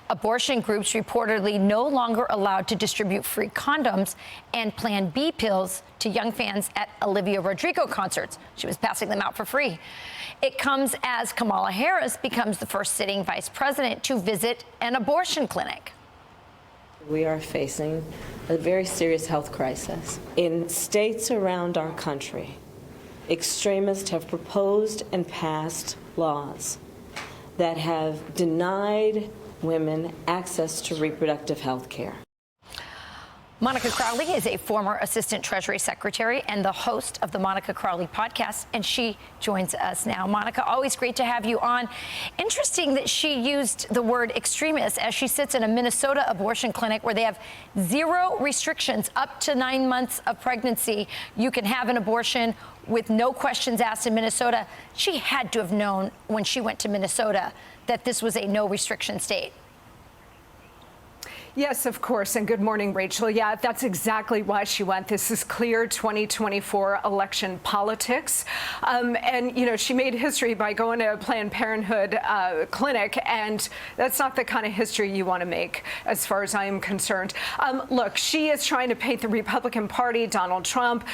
Abortion groups reportedly no longer allowed to distribute free condoms and Plan B pills to young fans at Olivia Rodrigo concerts. She was passing them out for free. It comes as Kamala Harris becomes the first sitting vice president to visit an abortion clinic. We are facing a very serious health crisis. In states around our country, extremists have proposed and passed laws that have denied women access to reproductive health care. Monica Crowley is a former assistant Treasury secretary and the host of the Monica Crowley podcast, and she joins us now. Monica, always great to have you on. Interesting that she used the word extremist as she sits in a Minnesota abortion clinic where they have zero restrictions up to 9 months of pregnancy. You can have an abortion with no questions asked in Minnesota. She had to have known when she went to Minnesota that this was a no restriction state. Yes, of course. And good morning, Rachel. Yeah, that's exactly why she went. This is clear 2024 election politics. And, you know, she made history by going to a Planned Parenthood clinic. And that's not the kind of history you want to make, as far as I am concerned. Look, she is trying to paint the Republican Party, Donald Trump,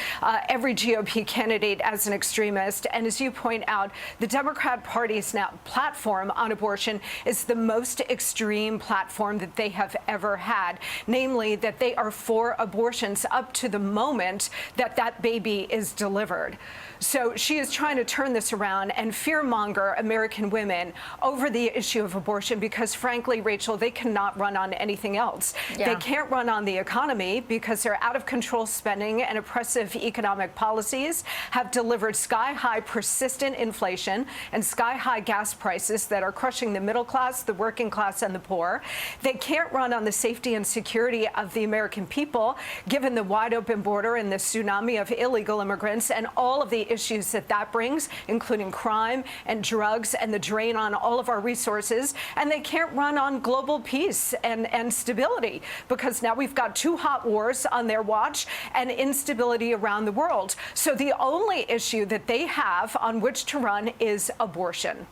every GOP candidate as an extremist. And as you point out, the Democrat Party's now platform on abortion is the most extreme platform that they have ever had, namely that they are for abortions up to the moment that that baby is delivered. So she is trying to turn this around and fearmonger American women over the issue of abortion because, frankly, Rachel, they cannot run on anything else. Yeah. They can't run on the economy because their out-of-control spending and oppressive economic policies have delivered sky-high persistent inflation and sky-high gas prices that are crushing the middle class, the working class, and the poor. They can't run on the safety and security of the American people, given the wide-open border and the tsunami of illegal immigrants and all of the issues that that brings, including crime and drugs and the drain on all of our resources. And they can't run on global peace and stability because now we've got 2 hot wars on their watch and instability around the world. So the only issue that they have on which to run is abortion.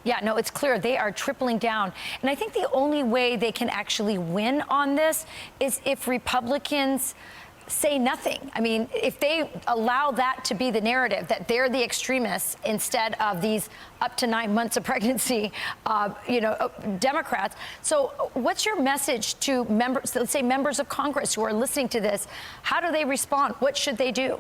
Yeah, no, it's clear they are tripling down. And I think the only way they can actually win on this is if Republicans say nothing. I mean, if they allow that to be the narrative, that they're the extremists instead of these up to 9 months of pregnancy, Democrats. So what's your message to members, let's say members of Congress who are listening to this? How do they respond? What should they do?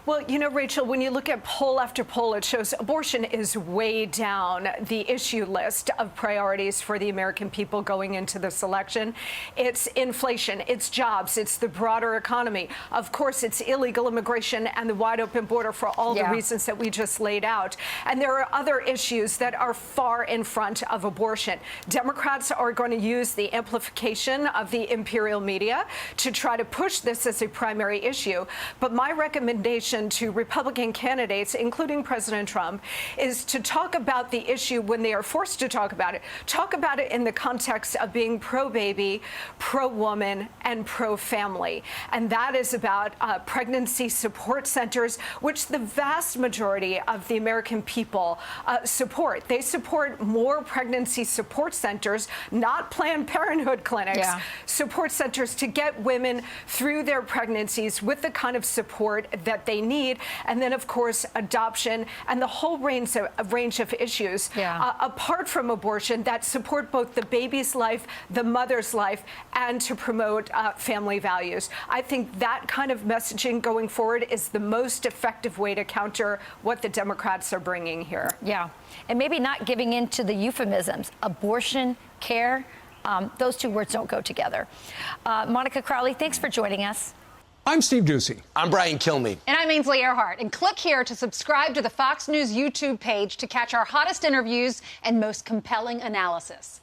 Well, you know, Rachel, when you look at poll after poll, it shows abortion is way down the issue list of priorities for the American people going into this election. It's inflation, it's jobs, it's the broader economy. Of course, it's illegal immigration and the wide open border for all the reasons that we just laid out. And there are other issues that are far in front of abortion. Democrats are going to use the amplification of the imperial media to try to push this as a primary issue. But my recommendation to Republican candidates, including President Trump, is to talk about the issue when they are forced to talk about it in the context of being pro-baby, pro-woman, and pro-family. And that is about pregnancy support centers, which the vast majority of the American people support. They support more pregnancy support centers, not Planned Parenthood clinics, support centers to get women through their pregnancies with the kind of support that they need. And then, of course, adoption and the whole range of issues, apart from abortion, that support both the baby's life, the mother's life, and to promote family values. I think that kind of messaging going forward is the most effective way to counter what the Democrats are bringing here. Yeah, and maybe not giving in to the euphemisms, abortion, care. Those two words don't go together. Monica Crowley, thanks for joining us. I'm Steve Doocy. I'm Brian Kilmeade. And I'm Ainsley Earhart. And click here to subscribe to the Fox News YouTube page to catch our hottest interviews and most compelling analysis.